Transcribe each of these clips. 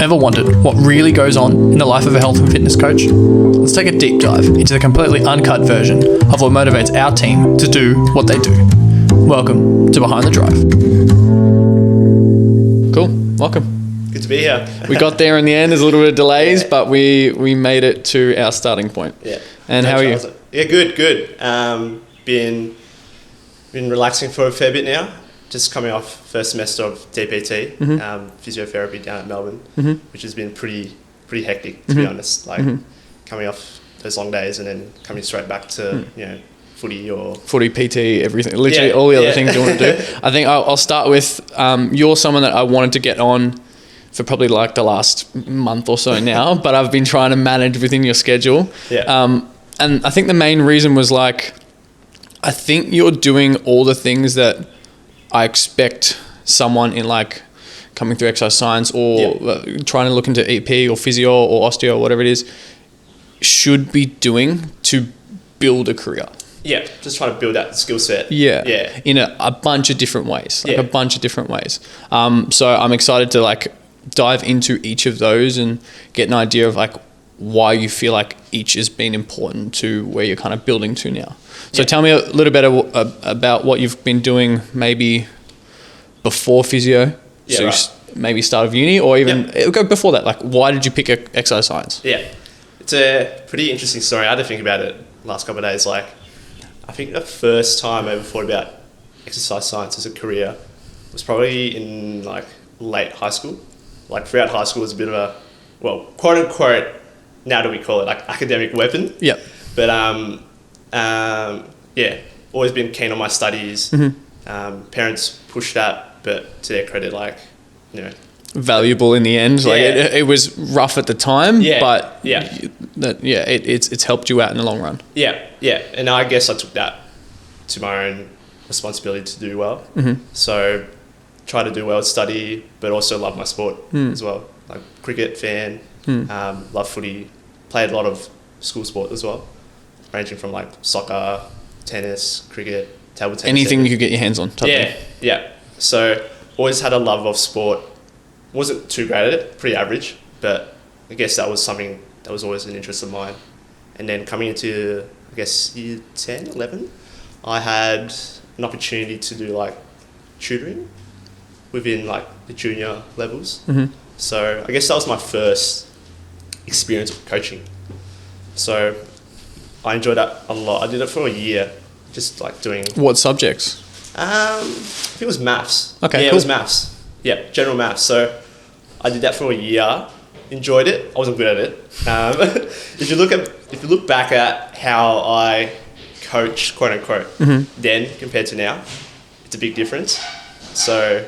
Ever wondered what really goes on in the life of a health and fitness coach? Let's take a deep dive into the completely uncut version of what motivates our team to do what they do. Welcome to Behind the Drive. Cool, welcome. Good to be here. We got there in the end. There's a little bit of delays, but we made it to our starting point. Yeah. And how are you? Yeah, good. Been relaxing for a fair bit now. Just coming off first semester of DPT, physiotherapy down at Melbourne, which has been pretty hectic, to be honest. Like coming off those long days and then coming straight back to footy, PT, everything, literally all the other things you want to do. I think I'll start with you're someone that I wanted to get on for probably like the last month or so now, but I've been trying to manage within your schedule. And I think the main reason was like, I think you're doing all the things that I expect someone in like coming through exercise science or trying to look into EP or physio or osteo or whatever it is should be doing to build a career. Yeah, just trying to build that skill set. Yeah. In a bunch of different ways, So I'm excited to like dive into each of those and get an idea of like why you feel like each has been important to where you're kind of building to now. So tell me a little bit about what you've been doing maybe before physio. Maybe start of uni or even go before that. Like, why did you pick exercise science? Yeah, it's a pretty interesting story. I had to think about it last couple of days. Like, I think the first time I ever thought about exercise science as a career was probably in like late high school. Like throughout high school was a bit of a, well, quote unquote, now do we call it like academic weapon? Yeah. But always been keen on my studies. Parents pushed that, but to their credit, like, valuable in the end. Like it was rough at the time, but it's helped you out in the long run. Yeah. And I guess I took that to my own responsibility to do well. So try to do well, study, but also love my sport as well. Like cricket fan, love footy, played a lot of school sport as well, ranging from like soccer, tennis, cricket, table tennis. Anything you could get your hands on. Yeah. So always had a love of sport. Wasn't too great at it, pretty average, but I guess that was something that was always an interest of mine. And then coming into, I guess, year 10, 11, I had an opportunity to do like tutoring within like the junior levels. So I guess that was my first experience with coaching. So I enjoyed that a lot. I did it for a year, just like doing... What subjects? I think it was maths. Okay, yeah, cool. It was maths. Yeah, general maths. So I did that for a year, enjoyed it. I wasn't good at it. If you look back at how I coach, quote unquote, then compared to now, it's a big difference. So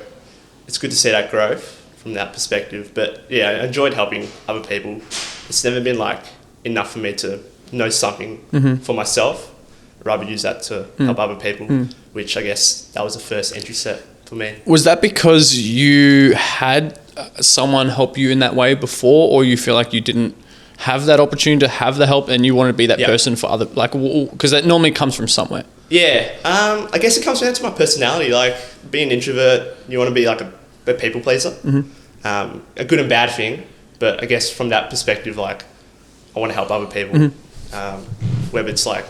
it's good to see that growth from that perspective. But yeah, I enjoyed helping other people. It's never been like enough for me to know something for myself. I'd rather use that to help other people, which I guess that was the first entry set for me. Was that because you had someone help you in that way before, or you feel like you didn't have that opportunity to have the help and you want to be that person for other, like, because that normally comes from somewhere? Yeah, I guess it comes down to my personality. Like being an introvert, you want to be like a people pleaser, a good and bad thing. But I guess from that perspective, like I want to help other people, whether it's like,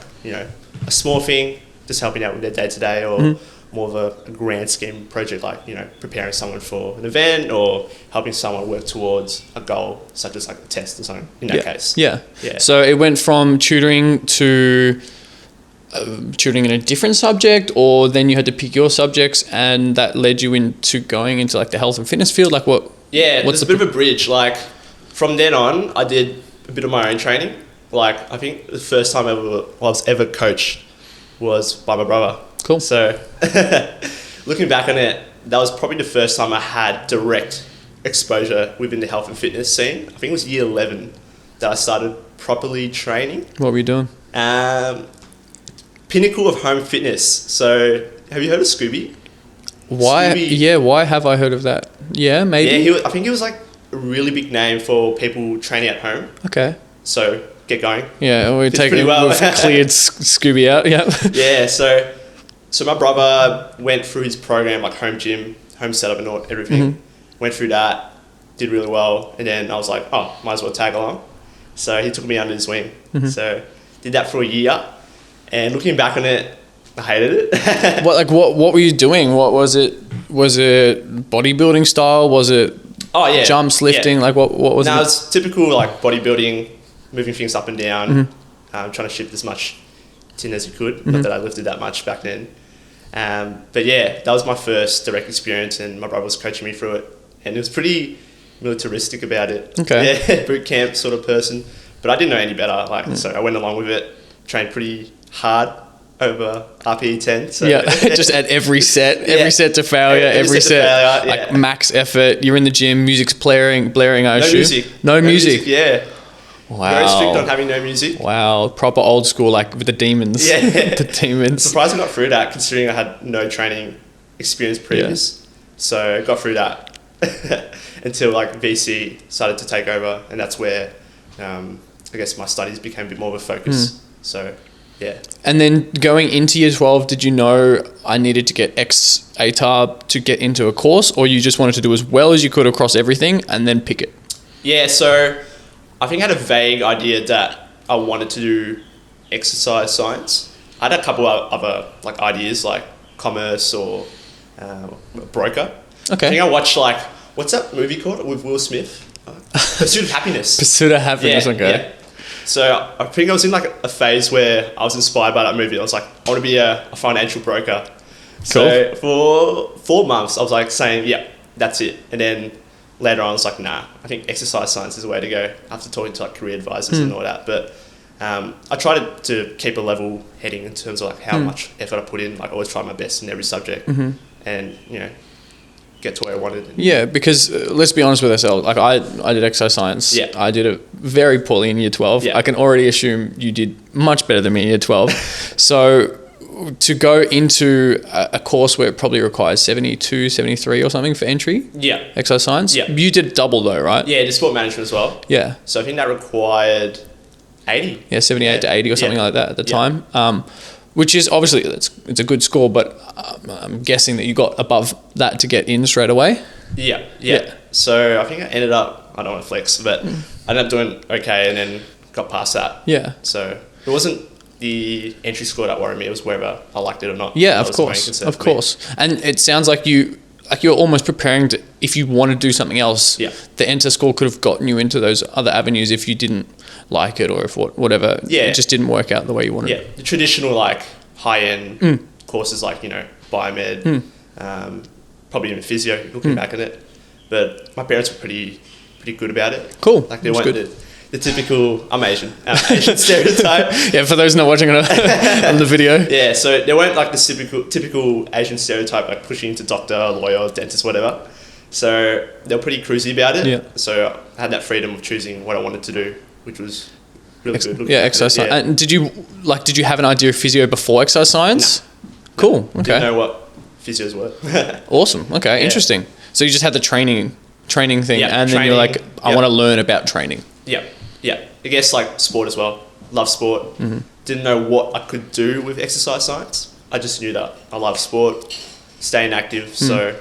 a small thing, just helping out with their day to day, or more of a grand scheme project, like, preparing someone for an event or helping someone work towards a goal, such as like a test or something in that case. Yeah. So it went from tutoring to tutoring in a different subject, or then you had to pick your subjects and that led you into going into like the health and fitness field? Like what? Yeah, there's a bit of a bridge. Like from then on, I did a bit of my own training. Like I think the first time I was ever coached was by my brother. Cool. So looking back on it, that was probably the first time I had direct exposure within the health and fitness scene. I think it was year 11 that I started properly training. What were you doing? Pinnacle of home fitness. So have you heard of Scooby? Why? Scooby. Yeah, why have I heard of that? Yeah, maybe. Yeah, I think he was like a really big name for people training at home. Okay. So get going. Yeah, we've cleared Scooby out. Yeah. Yeah, so my brother went through his program, like home gym, home setup and everything. Went through that, did really well, and then I was like, oh, might as well tag along. So he took me under his wing. So did that for a year, and looking back on it, I hated it. What were you doing? What was it? Was it bodybuilding style? Was it jumps, lifting? Yeah. What was it? No, it's typical like bodybuilding, moving things up and down, trying to shift as much tin as you could. Not that I lifted that much back then. But yeah, that was my first direct experience, and my brother was coaching me through it, and it was pretty militaristic about it. Okay. Yeah, boot camp sort of person, but I didn't know any better. So I went along with it, trained pretty hard over RPE 10. So just at every set to failure, every set like max effort. You're in the gym, music's blaring. I assume. No music. Yeah. Wow. Very strict on having no music. Wow, proper old school, like with the demons. Yeah. The demons. Surprised I got through that, considering I had no training experience previous. Yeah. So I got through that until like VC started to take over, and that's where I guess my studies became a bit more of a focus. So yeah. And then going into year 12, did you know I needed to get X ATAR to get into a course, or you just wanted to do as well as you could across everything and then pick it? Yeah, so I think I had a vague idea that I wanted to do exercise science. I had a couple of other like ideas, like commerce or broker. Okay. I think I watched like, what's that movie called with Will Smith? Pursuit of Happiness. Pursuit of Happiness, okay. Yeah. So I think I was in like a phase where I was inspired by that movie. I was like, I want to be a financial broker. Cool. So for 4 months, I was like saying, yeah, that's it. And then later on, I was like, nah, I think exercise science is the way to go, after talking to like career advisors and all that. But I tried to keep a level heading in terms of like how much effort I put in. Like I always try my best in every subject and, you know, get to where I wanted. Yeah, because let's be honest with ourselves. Like I did exercise science. Yeah. I did it very poorly in year 12. Yeah. I can already assume you did much better than me in year 12. So to go into a course where it probably requires 72, 73 or something for entry. Yeah. Exercise science. Yeah. You did double though, right? Yeah, did sport management as well. Yeah. So I think that required 80. Yeah, 78 to 80 or something like that at the time. Which is obviously, it's a good score, but I'm guessing that you got above that to get in straight away. Yeah. So I think I ended up, I don't want to flex, but I ended up doing okay and then got past that. Yeah. So it wasn't the entry score that worried me, it was whether I liked it or not. Yeah, of course. And it sounds like you're almost preparing to, if you want to do something else, the enter score could have gotten you into those other avenues if you didn't like it, or if whatever, it just didn't work out the way you wanted. Yeah, the traditional like high-end courses like, you know, biomed, probably even physio, looking back at it. But my parents were pretty good about it. Cool. Like they weren't the typical, I'm Asian stereotype. Yeah, for those not watching on the video. Yeah, so they weren't like the typical Asian stereotype, like pushing into doctor, lawyer, dentist, whatever. So they were pretty cruisy about it. Yeah. So I had that freedom of choosing what I wanted to do, which was really good. Yeah, exercise science. And did you have an idea of physio before exercise science? No. Cool. Okay. Didn't know what physios were. Awesome. Okay. Yeah. Interesting. So you just had the training thing, and then you're like, I want to learn about training. Yeah. I guess like sport as well. Love sport. Didn't know what I could do with exercise science. I just knew that I love sport, staying active. So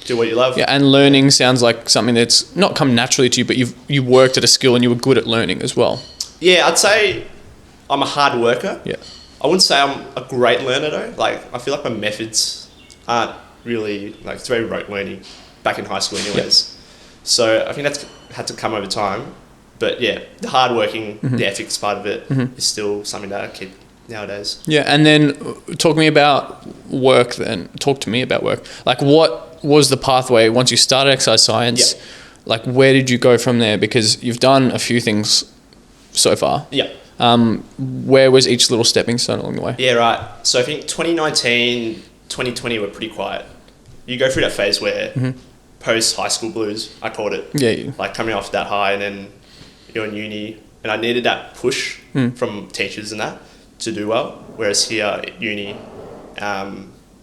do what you love. Yeah, and learning sounds like something that's not come naturally to you, but you worked at a skill and you were good at learning as well. Yeah, I'd say I'm a hard worker. Yeah. I wouldn't say I'm a great learner though. Like I feel like my methods aren't really, like it's very rote learning back in high school anyways. So I think that's had to come over time. But yeah, the hard working, the ethics part of it is still something that I keep nowadays. Yeah, and then talk to me about work then. Talk to me about work. Like what was the pathway once you started exercise science? Yeah. Like where did you go from there? Because you've done a few things so far. Yeah. Where was each little stepping stone along the way? Yeah, right. So I think 2019, 2020 were pretty quiet. You go through that phase where post high school blues, I called it. Yeah. Like coming off that high and then you're in uni, and I needed that push from teachers and that to do well. Whereas here at uni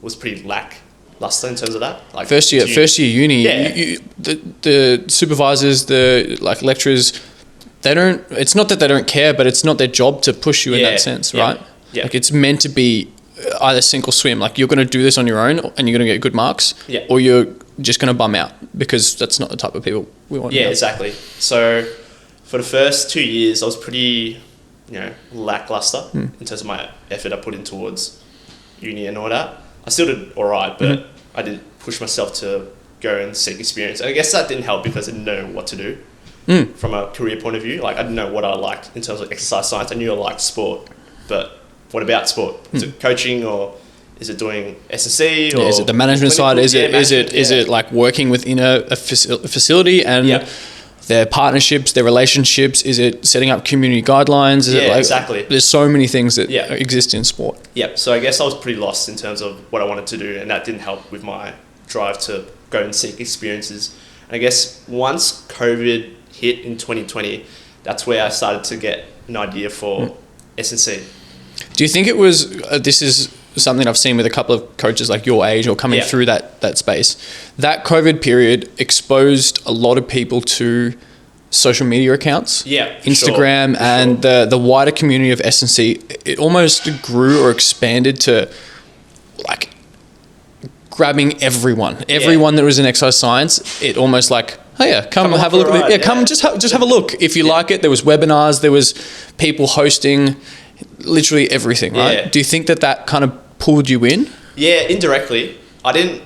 was pretty lackluster in terms of that. Like first year uni, the supervisors, the like lecturers, they don't. It's not that they don't care, but it's not their job to push you in that sense, right? Yeah. Like it's meant to be either sink or swim. Like you're going to do this on your own, and you're going to get good marks, or you're just going to bum out because that's not the type of people we want. Yeah, exactly. So for the first 2 years, I was pretty, lackluster in terms of my effort I put in towards uni and all that. I still did all right, but I did push myself to go and seek experience. And I guess that didn't help because I didn't know what to do from a career point of view. Like, I didn't know what I liked in terms of exercise science. I knew I liked sport, but what about sport? Is it coaching, or is it doing S&C? Or is it the management side? Is it like working within a facility and their partnerships, their relationships? Is it setting up community guidelines? Is it like, exactly. There's so many things that exist in sport. Yeah, so I guess I was pretty lost in terms of what I wanted to do, and that didn't help with my drive to go and seek experiences. And I guess once COVID hit in 2020, that's where I started to get an idea for S&C. Do you think it was, this is something I've seen with a couple of coaches like your age or coming through that space, that COVID period exposed a lot of people to social media accounts, Instagram, and the wider community of S&C. It almost grew or expanded to like grabbing everyone that was in exercise science. It almost like, oh yeah, come have a look at it. Come just have a look if you like it. There was webinars, there was people hosting literally everything, right? Do you think that kind of pulled you in? Yeah, indirectly. I didn't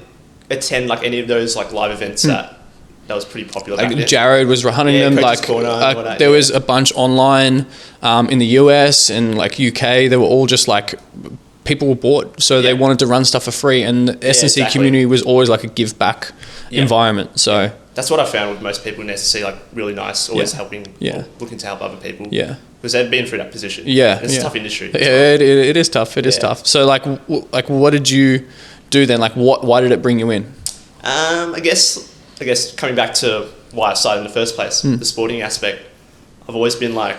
attend like any of those like live events that was pretty popular. Like Jared was running them. Like there was a bunch online in the US and like UK. They were all just like, people were bored, so they wanted to run stuff for free, and the S&C community was always like a give back environment. So that's what I found with most people in S&C, like really nice, always helping, looking to help other people. Yeah. Because they've been through that position. Yeah. It's a tough industry. Yeah, it is tough. It is tough. So like what did you do then? Like why did it bring you in? I guess coming back to why I started in the first place, the sporting aspect, I've always been like,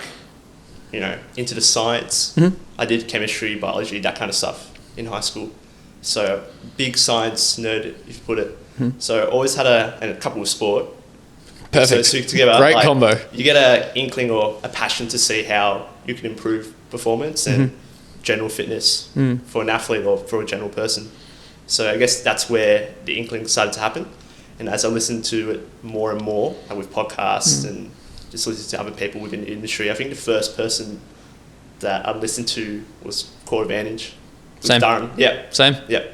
into the science. I did chemistry, biology, that kind of stuff in high school. So big science nerd, if you put it. So always had a couple of sport. Perfect. So together, great combo. You get an inkling or a passion to see how you can improve performance and general fitness for an athlete or for a general person. So I guess that's where the inkling started to happen. And as I listened to it more and more, like with podcasts and just listening to other people within the industry, I think the first person that I listened to was Core Advantage. Same. Darren. Yeah. Same. Yeah.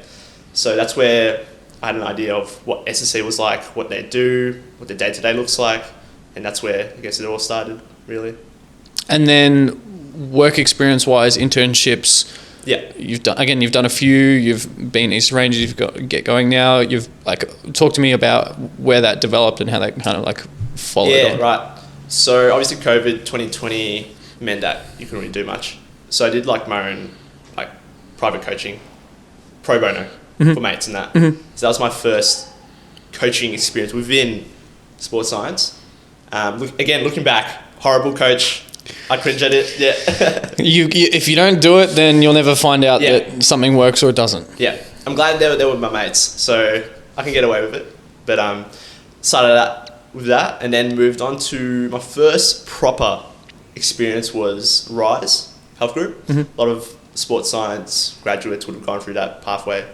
So that's where I had an idea of what S&C was like, what they do, what their day-to-day looks like. And that's where I guess it all started, really. And then work experience-wise, internships. Yeah. You've done a few, you've been East Rangers, you've got Get Going now. You've talk to me about where that developed and how that kind of followed on. Yeah, right. So obviously COVID 2020 meant that you couldn't really do much. So I did my own private coaching, pro bono for mates and that. So that was my first coaching experience within sports science. Looking back, horrible coach. I cringe at it. Yeah. If you don't do it, then you'll never find out that something works or it doesn't. Yeah. I'm glad they were my mates, so I can get away with it. But started out with that, and then moved on to my first proper experience was Rise Health Group. A lot of sports science graduates would have gone through that pathway.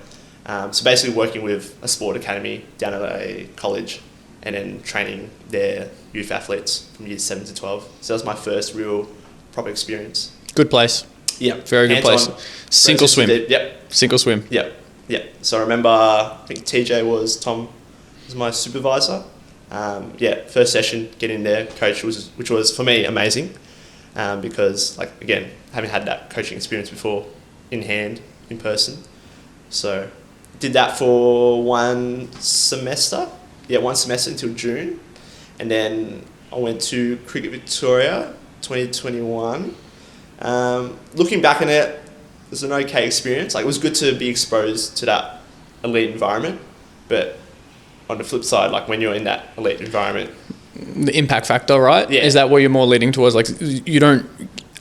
So basically working with a sport academy down at a college and then training their youth athletes from years 7 to 12. So that was my first real proper experience. Good place. Yeah. Very good place. Sink or swim. Yep. Sink or swim. Yep. Yeah. So I remember, I think Tom was my supervisor. First session, get in there, coach, which was for me amazing. Because again, having had that coaching experience before in hand, in person. So did that for one semester. Yeah, one semester until June. And then I went to Cricket Victoria 2021. Looking back on it, it was an okay experience. It was good to be exposed to that elite environment. But on the flip side, when you're in that elite environment, the impact factor, right? Yeah. Is that where you're more leading towards? You don't,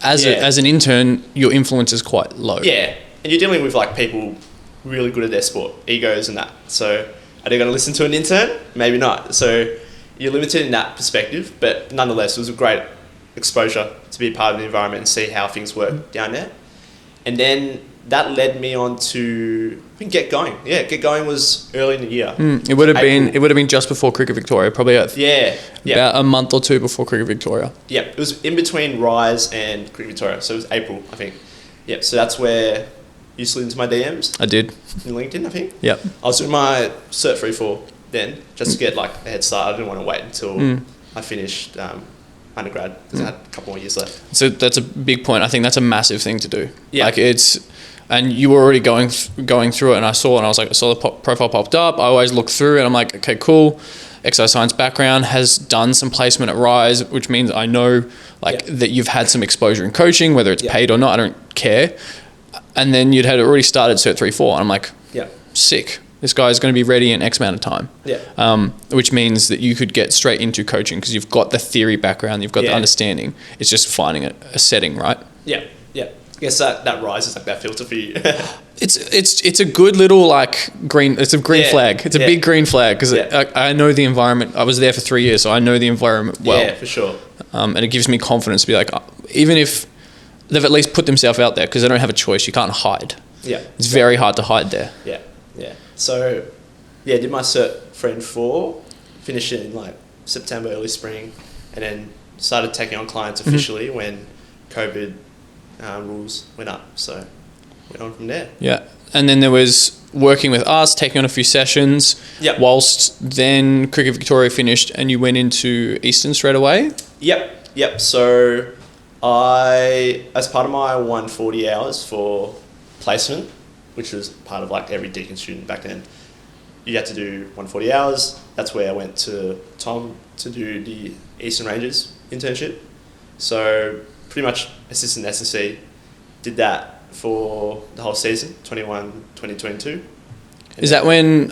as an intern, your influence is quite low. Yeah. And you're dealing with people really good at their sport, egos and that. So are they going to listen to an intern? Maybe not. So you're limited in that perspective, but nonetheless, it was a great exposure to be part of the environment and see how things work down there. And then that led me on to Get Going. Yeah, Get Going was early in the year. It would have been just before Cricket Victoria, probably about a month or two before Cricket Victoria. Yeah, it was in between Rise and Cricket Victoria, so it was April, I think. Yeah, so that's where you slid into my DMs. I did. In LinkedIn, I think. Yep. I was doing my Cert 3-4 then, just to get like a head start. I didn't want to wait until I finished undergrad because I had a couple more years left. So that's a big point. I think that's a massive thing to do. Yeah. Like and you were already going through it, and I saw the profile popped up. I always look through, and I'm like, okay, cool. Exercise science background, has done some placement at Rise, which means I know that you've had some exposure in coaching, whether it's paid or not. I don't care. And then you'd had already started Cert 3-4, and I'm like, sick. This guy's going to be ready in X amount of time. Yeah. Which means that you could get straight into coaching because you've got the theory background, you've got the understanding. It's just finding a setting, right? Yeah. Yeah. I guess that Rise is like that filter for you. It's a good little green. It's a green flag. It's a big green flag because I know the environment. I was there for 3 years, so I know the environment well. Yeah, for sure. And it gives me confidence to be like, even if they've at least put themselves out there because they don't have a choice. You can't hide. Yeah. It's very hard to hide there. Yeah. Yeah. So, did my Cert 3-4, finished it in like September, early spring, and then started taking on clients officially when COVID rules went up. So, went on from there. Yeah. And then there was working with us, taking on a few sessions. Yep. Whilst then Cricket Victoria finished and you went into Eastern straight away? Yep. So, as part of my 140 hours for placement, which was part of like every Deakin student back then, you had to do 140 hours. That's where I went to Tom to do the Eastern Rangers internship. So pretty much assistant S&C, did that for the whole season, 21-2022. Is that when,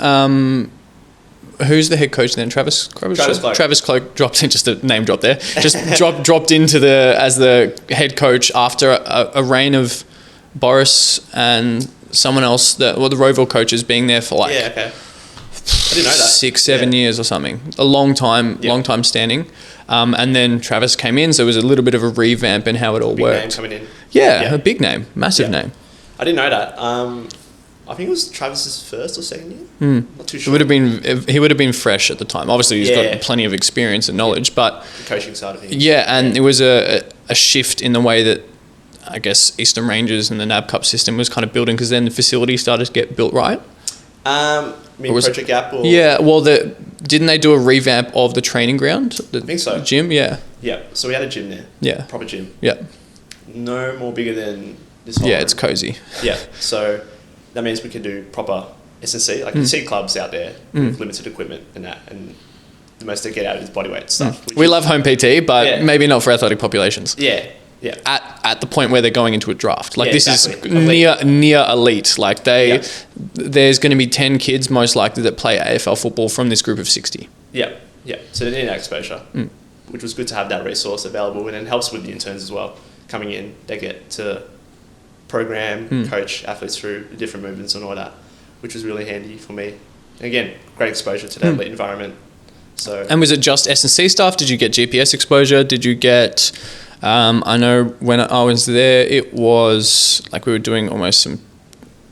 who's the head coach then? Travis Cloak? Travis Cloak dropped in, just a name drop there, just dropped into as the head coach after a reign of Boris and someone else, the Roeville coaches being there for I didn't know that. 6-7 years or something, a long time standing. And then Travis came in, so it was a little bit of a revamp in how it all worked. Big name coming in. A big name, massive name. I didn't know that. I think it was Travis's first or second year. Not too sure. He would have been fresh at the time. Obviously, he's got plenty of experience and knowledge, but the coaching side of things. Yeah, and it was a shift in the way that I guess Eastern Rangers and the NAB Cup system was kind of building, because then the facility started to get built, right? Project Gap? Or? Yeah, well, didn't they do a revamp of the training ground? I think so. The gym, yeah. Yeah, so we had a gym there. Yeah. Proper gym. Yeah. No more bigger than this whole Yeah, room. it's cozy. Yeah, so that means we can do proper S&C. Like you see clubs out there with limited equipment and that, and the most they get out of is bodyweight stuff. We love home PT, but maybe not for athletic populations. Yeah. At the point where they're going into a draft, like this exactly. is near elite. Like there's going to be 10 kids most likely that play AFL football from this group of 60. Yeah. So they need that exposure, which was good to have that resource available, and it helps with the interns as well. Coming in, they get to program, coach athletes through the different movements and all that, which was really handy for me. And again, great exposure to that elite environment. So. And was it just S&C stuff? Did you get GPS exposure? Did you get? I know when I was there, it was like we were doing almost some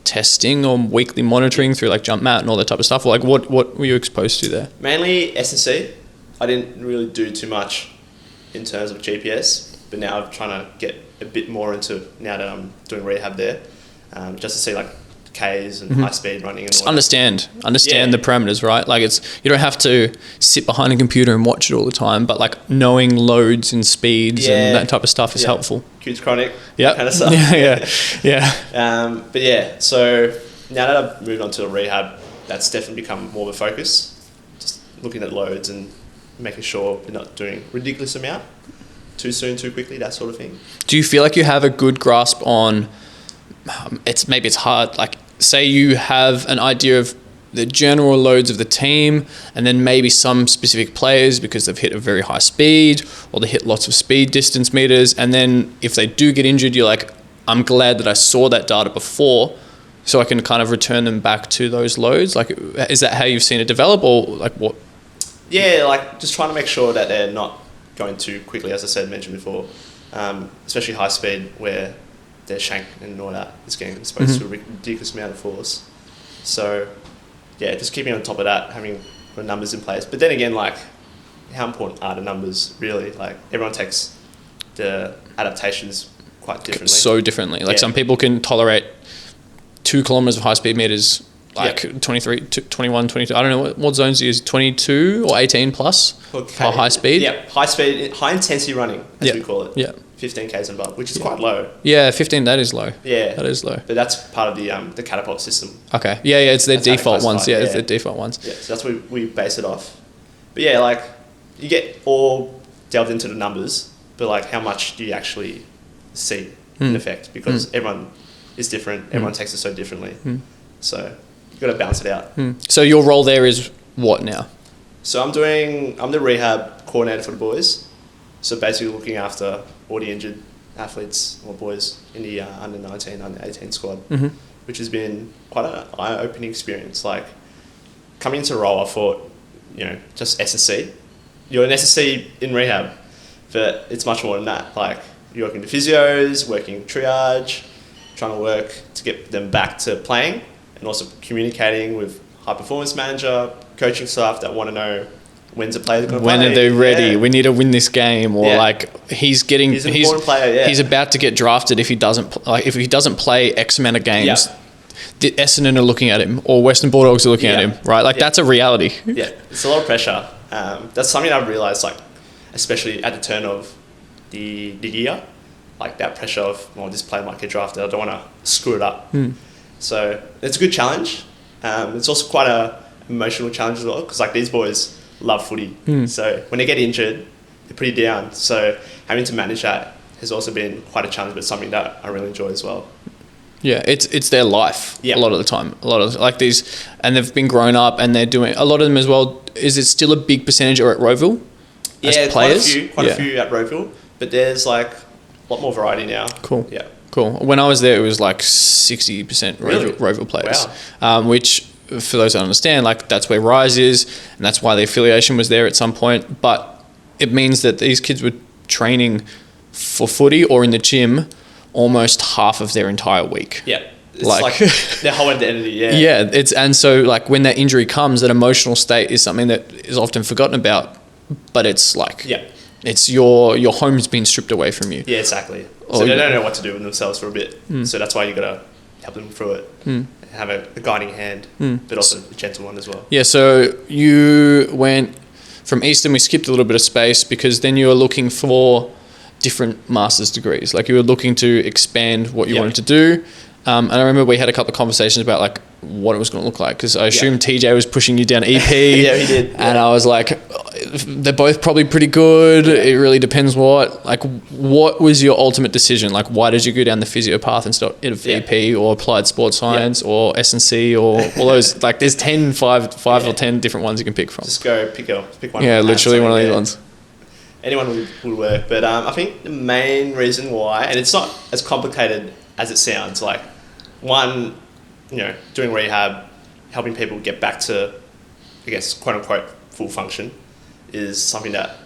testing or weekly monitoring through like jump mat and all that type of stuff. Like what were you exposed to there? Mainly S&C. I didn't really do too much in terms of GPS, but now I'm trying to get a bit more into, now that I'm doing rehab there, just to see like Ks and high speed running and all understand the parameters, right? Like you don't have to sit behind a computer and watch it all the time, but like knowing loads and speeds and that type of stuff is helpful. Q's chronic, kind of stuff. Yeah. But yeah, so now that I've moved on to rehab, that's definitely become more of a focus. Just looking at loads and making sure we're not doing ridiculous amount too soon, too quickly, that sort of thing. Do you feel like you have a good grasp on? Maybe it's hard. Like, say you have an idea of the general loads of the team, and then maybe some specific players because they've hit a very high speed or they hit lots of speed distance meters, and then if they do get injured, you're like, I'm glad that I saw that data before, so I can kind of return them back to those loads. Like, is that how you've seen it develop, or like what? Yeah, like just trying to make sure that they're not going too quickly, as I mentioned before, especially high speed, where their shank and all that is getting exposed to a ridiculous amount of force. So, yeah, just keeping on top of that, having the numbers in place. But then again, like, how important are the numbers really? Like, everyone takes the adaptations quite differently. So differently. Like, some people can tolerate 2 kilometers of high speed meters, like 23, 21, 22. I don't know what zones you use, 22 or 18 plus for high speed? Yeah, high speed, high intensity running, as we call it. Yeah. 15 k's and above, which is quite low. Yeah, 15, that is low. Yeah. That is low. But that's part of the catapult system. Okay. Yeah, it's their default ones. Yeah, yeah, it's their default ones. Yeah, so that's what we base it off. But yeah, like, you get all delved into the numbers, but like, how much do you actually see in effect? Because everyone is different. Everyone takes it so differently. So you've got to balance it out. So your role there is what now? So I'm the rehab coordinator for the boys. So basically looking after all the injured athletes or boys in the under 19, under 18 squad, which has been quite an eye-opening experience. Like, coming into role, I thought, just S&C. You're an S&C in rehab, but it's much more than that. Like, you're working with physios, working triage, trying to work to get them back to playing, and also communicating with high-performance manager, coaching staff that want to know when's a player going to play. When are they ready? Yeah. We need to win this game, or like he's an important player. Yeah. He's about to get drafted if he doesn't play X amount of games. Yeah. The Essendon are looking at him, or Western Bulldogs are looking at him, right? Like that's a reality. Yeah, it's a lot of pressure. That's something I've realised, like, especially at the turn of the year, like that pressure of, this player might get drafted. I don't want to screw it up. So it's a good challenge. It's also quite a emotional challenge as well, because like these boys love footy. So when they get injured, they're pretty down. So having to manage that has also been quite a challenge, but something that I really enjoy as well. Yeah, it's their life a lot of the time. A lot of like these, and they've been grown up and they're doing, a lot of them as well. Is it still a big percentage are at Roeville? Yeah, players? Quite a few at Roeville, but there's like a lot more variety now. Cool. Yeah. Cool. When I was there, it was like 60% Roeville players, which, for those that understand, like that's where Rise is, and that's why the affiliation was there at some point. But it means that these kids were training for footy or in the gym almost half of their entire week. Yeah. It's like their whole identity, Yeah, and so like when that injury comes, that emotional state is something that is often forgotten about, but it's like, it's your home's been stripped away from you. Yeah, exactly. So they don't know what to do with themselves for a bit. So that's why you got to help them through it. And have a guiding hand, but also a gentle one as well. Yeah, so you went from Eastern, we skipped a little bit of space because then you were looking for different master's degrees. Like you were looking to expand what you wanted to do. And I remember we had a couple of conversations about like what it was going to look like, because I assumed TJ was pushing you down EP. Yeah, he did. And I was like, they're both probably pretty good. It really depends what was your ultimate decision? Like, why did you go down the physio path instead of EP or applied sports science or S&C or all those? Like, there's 5 or 10 different ones you can pick from. Just go pick one. Yeah, literally one of these ones. Anyone would work. But I think the main reason why, and it's not as complicated as it sounds, like, one, doing rehab, helping people get back to, I guess, quote unquote, full function is something that,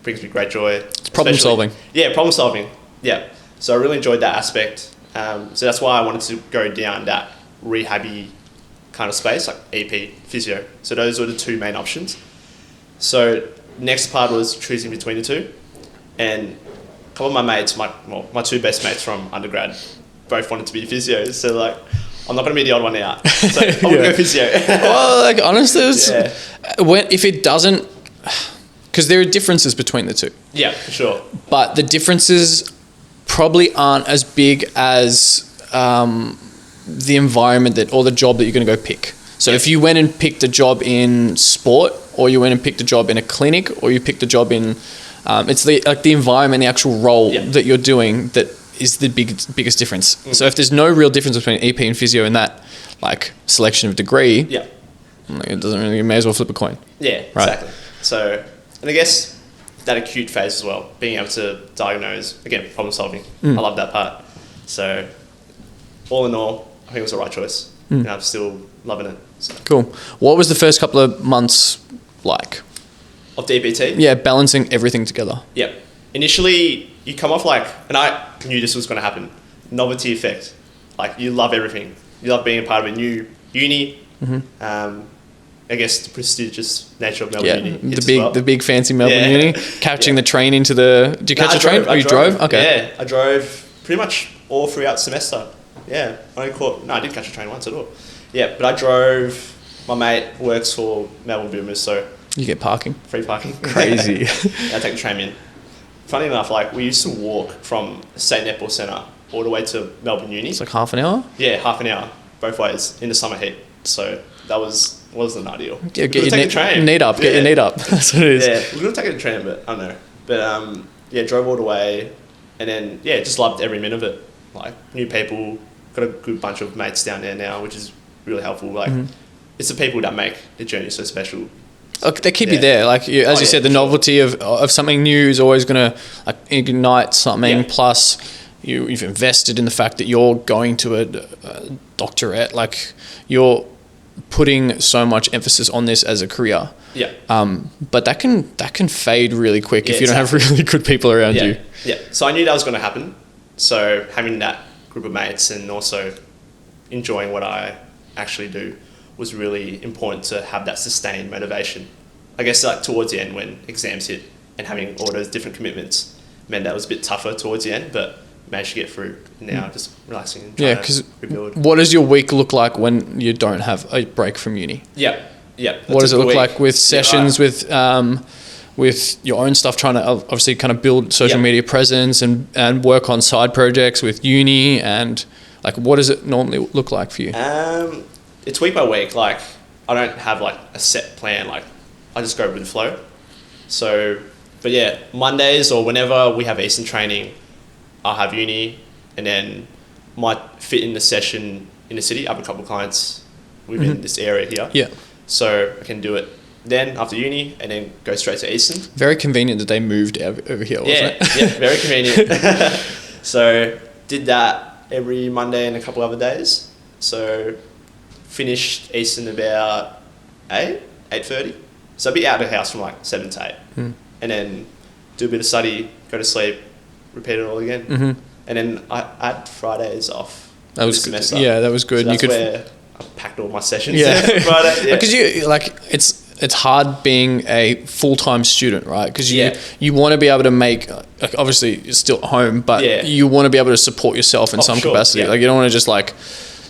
brings me great joy. It's problem solving. Yeah, problem solving. Yeah. So I really enjoyed that aspect. So that's why I wanted to go down that rehab-y kind of space, like EP, physio. So those were the two main options. So next part was choosing between the two. And a couple of my mates, my two best mates from undergrad, both wanted to be physios. So like, I'm not going to be the odd one out. So I'm going to go physio. Well, like honestly, if it doesn't, because there are differences between the two. Yeah, for sure. But the differences probably aren't as big as the environment or the job that you're going to go pick. So if you went and picked a job in sport, or you went and picked a job in a clinic, or you picked a job in, it's the environment, the actual role that you're doing that is the biggest difference. So if there's no real difference between EP and physio in that like selection of degree, it doesn't really, you may as well flip a coin. Yeah, right? Exactly. So, and I guess that acute phase as well, being able to diagnose, again, problem solving. I love that part. So all in all, I think it was the right choice. And I'm still loving it. So. Cool. What was the first couple of months like? Of DBT? Yeah, balancing everything together. Yep. Initially, you come off like, and I knew this was going to happen, novelty effect. Like, you love everything. You love being a part of a new uni. I guess the prestigious nature of Melbourne Uni. The big fancy Melbourne Uni. Catching the train into the... Did you catch the train? You drove? Okay. Yeah, I drove pretty much all throughout the semester. Yeah. I didn't catch a train once at all. Yeah, but I drove... My mate works for Melbourne Boomers, so... You get parking? Free parking. Crazy. I take the train in. Funny enough, like, we used to walk from State Netball Centre all the way to Melbourne Uni. It's like half an hour? Yeah, half an hour, both ways, in the summer heat. So that wasn't ideal. Yeah, get your need up. Get your need up. That's what it is. Yeah, we could have taken the train, but I don't know. But drove all the way, and then just loved every minute of it. Like, new people, got a good bunch of mates down there now, which is really helpful. Like, it's the people that make the journey so special. Look, they keep you there. Like, as you said, the novelty of something new is always going to ignite something. Yeah. Plus, you've invested in the fact that you're going to a doctorate. Like, you're putting so much emphasis on this as a career. Yeah. But that can fade really quick if you don't have really good people around you. Yeah. So I knew that was going to happen. So having that group of mates and also enjoying what I actually do was really important to have that sustained motivation. I guess, like, towards the end when exams hit and having all those different commitments meant that was a bit tougher towards the end, but managed to get through. Now just relaxing and trying to rebuild. What does your week look like when you don't have a break from uni? Yeah. What does it look like with sessions, with your own stuff, trying to obviously kind of build social media presence and work on side projects with uni, and like, what does it normally look like for you? It's week by week. Like, I don't have like a set plan. Like, I just go with the flow. So, but yeah, Mondays or whenever we have Eastern training, I'll have uni, and then might fit in the session in the city. I have a couple of clients within this area here. Yeah. So I can do it then after uni, and then go straight to Eastern. Very convenient that they moved over here, wasn't it? Yeah, very convenient. So did that every Monday and a couple other days. So finished Eastern about 8:30. So I'd be out of the house from like 7 to 8. And then do a bit of study, go to sleep, repeat it all again. And then I had Fridays off. That was good. Yeah, that was good. So that's where I packed all my sessions. Yeah. Friday. Yeah. Because it's hard being a full-time student, right? Because you want to be able to make, like, obviously you're still at home, but you want to be able to support yourself in some capacity. Like, you don't want to just like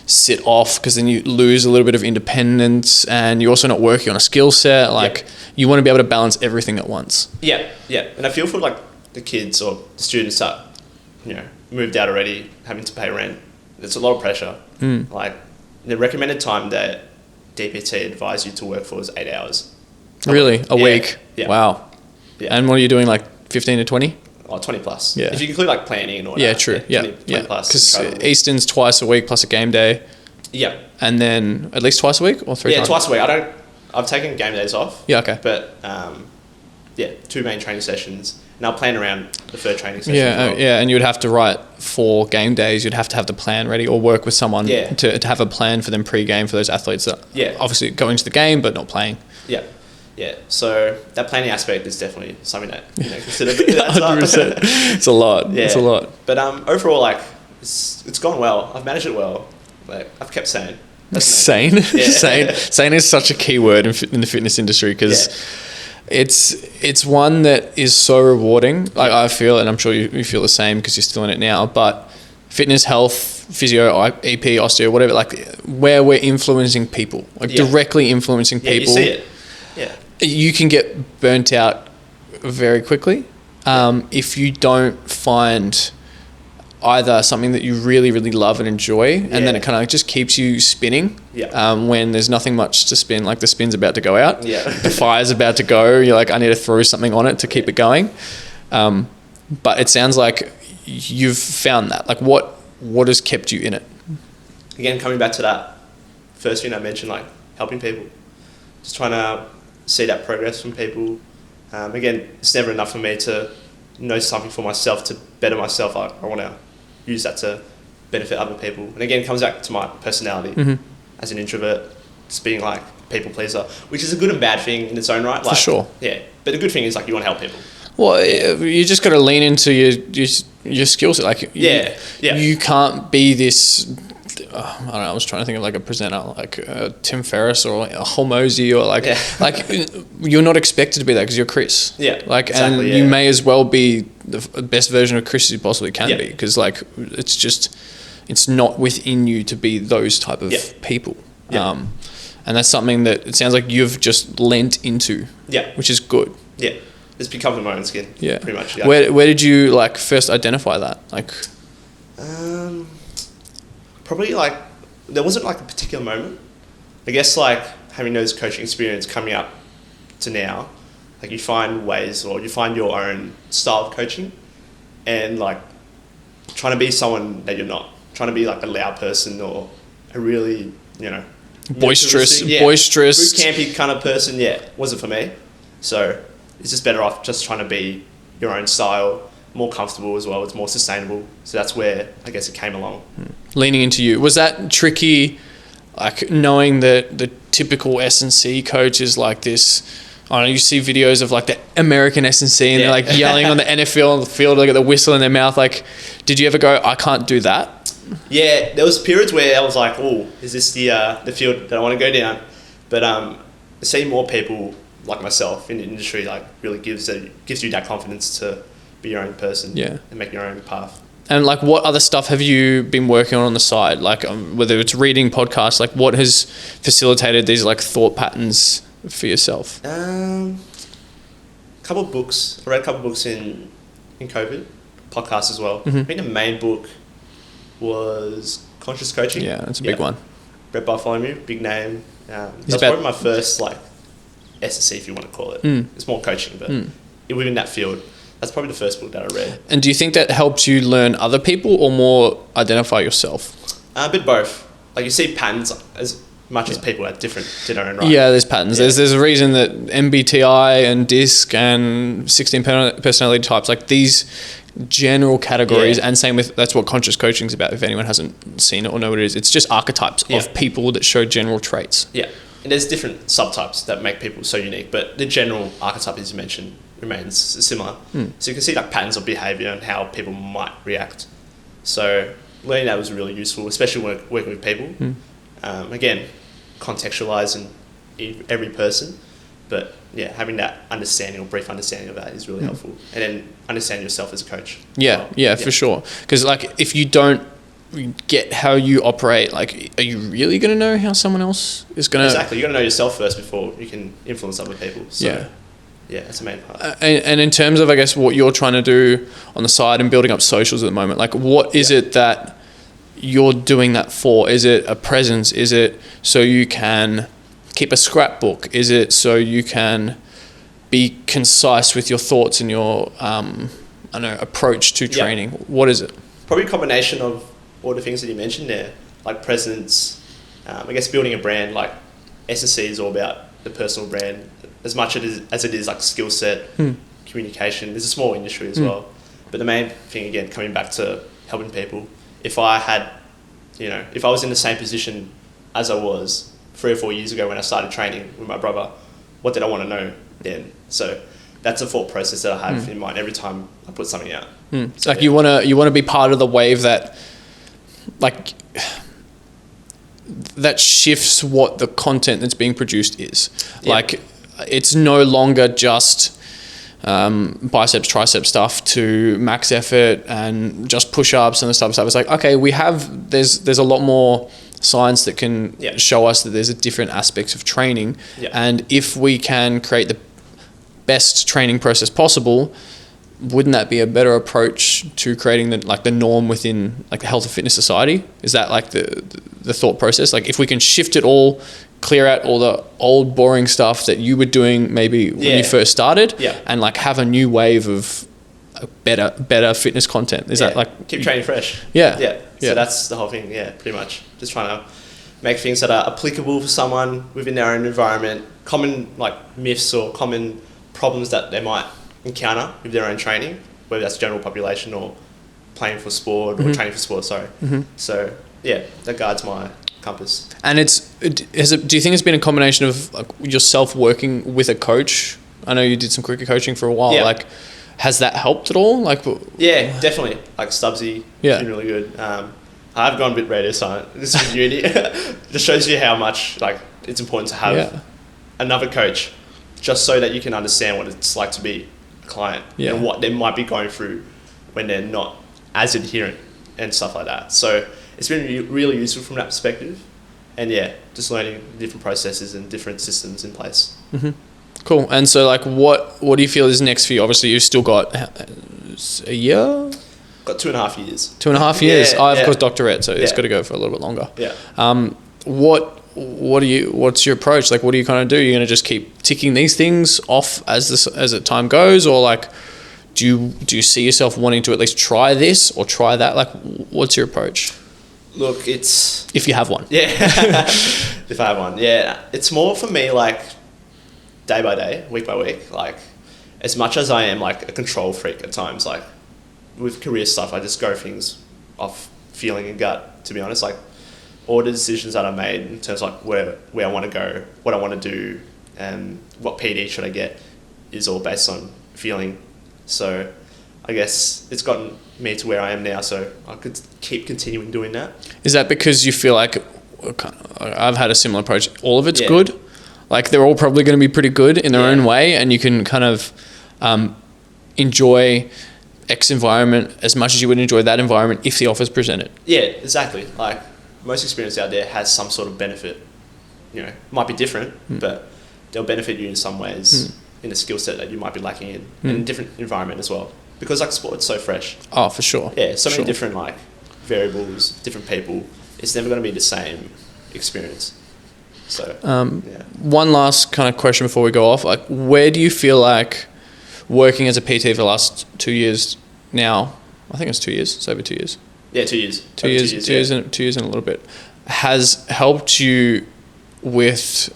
sit off, because then you lose a little bit of independence, and you're also not working on a skill set. Like, you want to be able to balance everything at once. Yeah. And I feel for like the kids or the students that, moved out already, having to pay rent, it's a lot of pressure. Like, the recommended time that DPT advise you to work for is 8 hours. Really? A week? Yeah. Wow. Yeah. And what are you doing, like 15 to 20? Oh, 20 plus. Yeah. If you include like planning and all that. Yeah, true. 20 plus. Because Eastern's twice a week plus a game day. Yeah. And then at least twice a week or 3 times? Yeah, twice a week. I've taken game days off. Yeah, okay. But 2 main training sessions. And I'll plan around the third training session. And you'd have to write 4 game days. You'd have to have the plan ready, or work with someone to have a plan for them pre-game for those athletes that obviously go into the game but not playing. Yeah. So that planning aspect is definitely something that consider. 100%. It's a lot. Yeah. It's a lot. But overall, like, it's gone well. I've managed it well. Like, I've kept sane. Sane. Yeah. Sane is such a key word in the fitness industry, because it's one that is so rewarding. Like, I feel, and I'm sure you feel the same because you're still in it now, but fitness, health, physio, EP, osteo, whatever, like, where we're influencing people, like directly influencing people. You see it. Yeah. You can get burnt out very quickly if you don't find either something that you really, really love and enjoy, and then it kind of just keeps you spinning when there's nothing much to spin, like the spin's about to go out, the fire's about to go, you're like, I need to throw something on it to keep it going. But it sounds like you've found that. Like, what has kept you in it? Again, coming back to that first thing I mentioned, like helping people, just trying to see that progress from people. Again, it's never enough for me to know something for myself, to better myself. I want to use that to benefit other people. And again, it comes back to my personality as an introvert, just being like people pleaser, which is a good and bad thing in its own right. Like, for sure. Yeah. But the good thing is, like, you want to help people. Well, you just got to lean into your your skill set. Like you can't be this. I don't know. I was trying to think of like a presenter, like Tim Ferriss or like a Hormozy or like you're not expected to be that because you're Chris. Yeah, like exactly, and you may as well be the best version of Chris you possibly can be, because like it's not within you to be those type of people. Yeah. And that's something that it sounds like you've just lent into. Yeah, which is good. Yeah, it's becoming my own skin. Yeah, pretty much. Yeah. Where did you like first identify that? Like, probably like there wasn't like a particular moment. I guess like having those coaching experience coming up to now, like you find ways or you find your own style of coaching, and like trying to be someone that you're not, trying to be like a loud person or a really boisterous, boot campy kind of person. Yeah, wasn't for me. So it's just better off just trying to be your own style, more comfortable as well. It's more sustainable. So that's where I guess it came along. Leaning into you. Was that tricky, like knowing that the typical S&C coach is like this? I don't know, you see videos of like the American S&C and they're like yelling on the NFL on the field, like the whistle in their mouth. Like, did you ever go, I can't do that? Yeah, there was periods where I was like, oh, is this the field that I want to go down? But seeing more people like myself in the industry like really gives you that confidence to be your own person and make your own path. And like, what other stuff have you been working on the side? Like whether it's reading, podcasts, like what has facilitated these like thought patterns for yourself? Couple of books. I read a couple of books in COVID, podcasts as well. I think the main book was Conscious Coaching. Yeah, that's a big one. Brett Bartholomew, big name. That's probably my first like S&C, if you want to call it. It's more coaching, but within that field, that's probably the first book that I read. And do you think that helps you learn other people or more identify yourself? A bit both. Like you see patterns as much as people are different to their own right. Yeah, there's patterns. Yeah. There's a reason that MBTI and DISC and 16 personality types, like these general categories, and same with, that's what conscious coaching is about. If anyone hasn't seen it or know what it is, it's just archetypes of people that show general traits. Yeah, and there's different subtypes that make people so unique, but the general archetype, as you mentioned, remains similar. So you can see like patterns of behavior and how people might react. So learning that was really useful, especially when working with people. Again, contextualizing every person, but yeah, having that understanding or brief understanding of that is really helpful. And then understand yourself as a coach. Yeah, for sure. Because like if you don't get how you operate, like are you really going to know how someone else is going to... Exactly, you got to know yourself first before you can influence other people. So yeah, that's the main part. And in terms of, I guess, what you're trying to do on the side and building up socials at the moment, like what is it that you're doing that for? Is it a presence? Is it so you can keep a scrapbook? Is it so you can be concise with your thoughts and your approach to training? What is it? Probably a combination of all the things that you mentioned there, like presence, I guess building a brand. Like S&C is all about the personal brand as much as it is like skill set, communication. There's a small industry as well, but the main thing, again, coming back to helping people. If I was in the same position as I was 3 or 4 years ago when I started training with my brother, what did I want to know then? So that's a thought process that I have in mind every time I put something out. It's like you want to be part of the wave that like that shifts what the content that's being produced is. Like it's no longer just biceps, tricep stuff to max effort and just push-ups and this type of stuff. It's like, okay, there's a lot more science that can show us that there's a different aspects of training. And if we can create the best training process possible, wouldn't that be a better approach to creating the norm within like the health and fitness society? Is that like the thought process? Like if we can shift it all, clear out all the old boring stuff that you were doing maybe when you first started, and like have a new wave of better fitness content. Is that like keep training fresh? So that's the whole thing. Pretty much just trying to make things that are applicable for someone within their own environment, common like myths or common problems that they might encounter with their own training, whether that's general population or playing for sport or training for sport, So that guides my compass. And do you think it's been a combination of like yourself working with a coach? I know you did some cricket coaching for a while. Like has that helped at all? Like, Yeah, definitely. Like Stubbsy, Yeah. been really good. I've gone a bit radio silent. This is uni. Just shows you how much like it's important to have another coach, just so that you can understand what it's like to be a client and what they might be going through when they're not as adherent and stuff like that. So it's been really useful from that perspective. And yeah, just learning different processes and different systems in place. Mm-hmm. Cool. And so like, what do you feel is next for you? Obviously, you've still got a year? Got 2.5 years. 2.5 years. Yeah, I have got doctorate, so it's got to go for a little bit longer. Yeah. What's your approach? Like, what are you kind of do? You're going to just keep ticking these things off as the time goes, or like, do you see yourself wanting to at least try this or try that? Like, what's your approach? Look, it's... If you have one. Yeah. If I have one. Yeah. It's more for me like day by day, week by week. Like, as much as I am like a control freak at times, like with career stuff, I just go things off feeling and gut, to be honest. Like, all the decisions that I made in terms of like where I want to go, what I want to do, and what PD should I get is all based on feeling. So I guess it's gotten me to where I am now, so I could keep continuing doing that. Is that because you feel like, I've had a similar approach, all of it's good? Like, they're all probably going to be pretty good in their own way, and you can kind of enjoy X environment as much as you would enjoy that environment if the offer's presented. Yeah, exactly. Like, most experience out there has some sort of benefit. You know, might be different, but they'll benefit you in some ways in a skill set that you might be lacking in, and in a different environment as well. Because like sport's so fresh. Oh, for sure. Yeah, so many different like variables, different people. It's never going to be the same experience. So, one last kind of question before we go off. Like, where do you feel like working as a PT for the last 2 years now? I think it's 2 years. It's over 2 years. Yeah, 2 years. 2 years. 2 years and a little bit has helped you with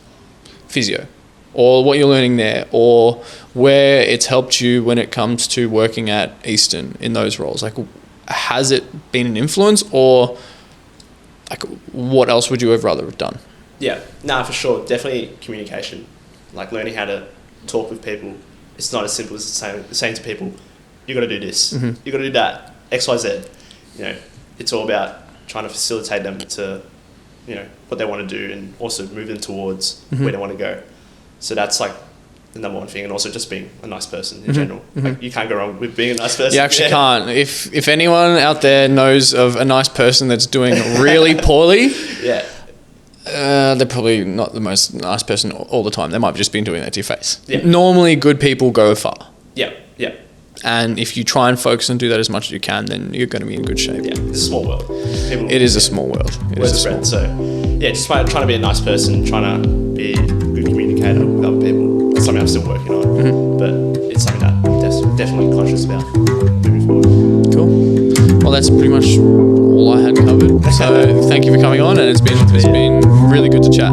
physio, or what you're learning there, or where it's helped you when it comes to working at Easton in those roles. Like, has it been an influence, or like, what else would you have rather have done? Yeah, for sure. Definitely communication. Like, learning how to talk with people. It's not as simple as saying to people, you got to do this, you got to do that, X, Y, Z. You know, it's all about trying to facilitate them to, you know, what they want to do, and also move them towards where they want to go. So that's like the number one thing, and also just being a nice person in general. Like, you can't go wrong with being a nice person. You actually can't. If anyone out there knows of a nice person that's doing really poorly, they're probably not the most nice person all the time. They might have just been doing that to your face. Normally, good people go far. Yeah. And if you try and focus and do that as much as you can, then you're going to be in good shape. Yeah, it's a small world. It is a small world. So, yeah, just trying to be a nice person, trying to be a good communicator with other people. That's something I'm still working on, but it's something that I'm definitely conscious about moving forward. Cool. Well, that's pretty much all I had covered. So thank you for coming on, and it's been really good to chat.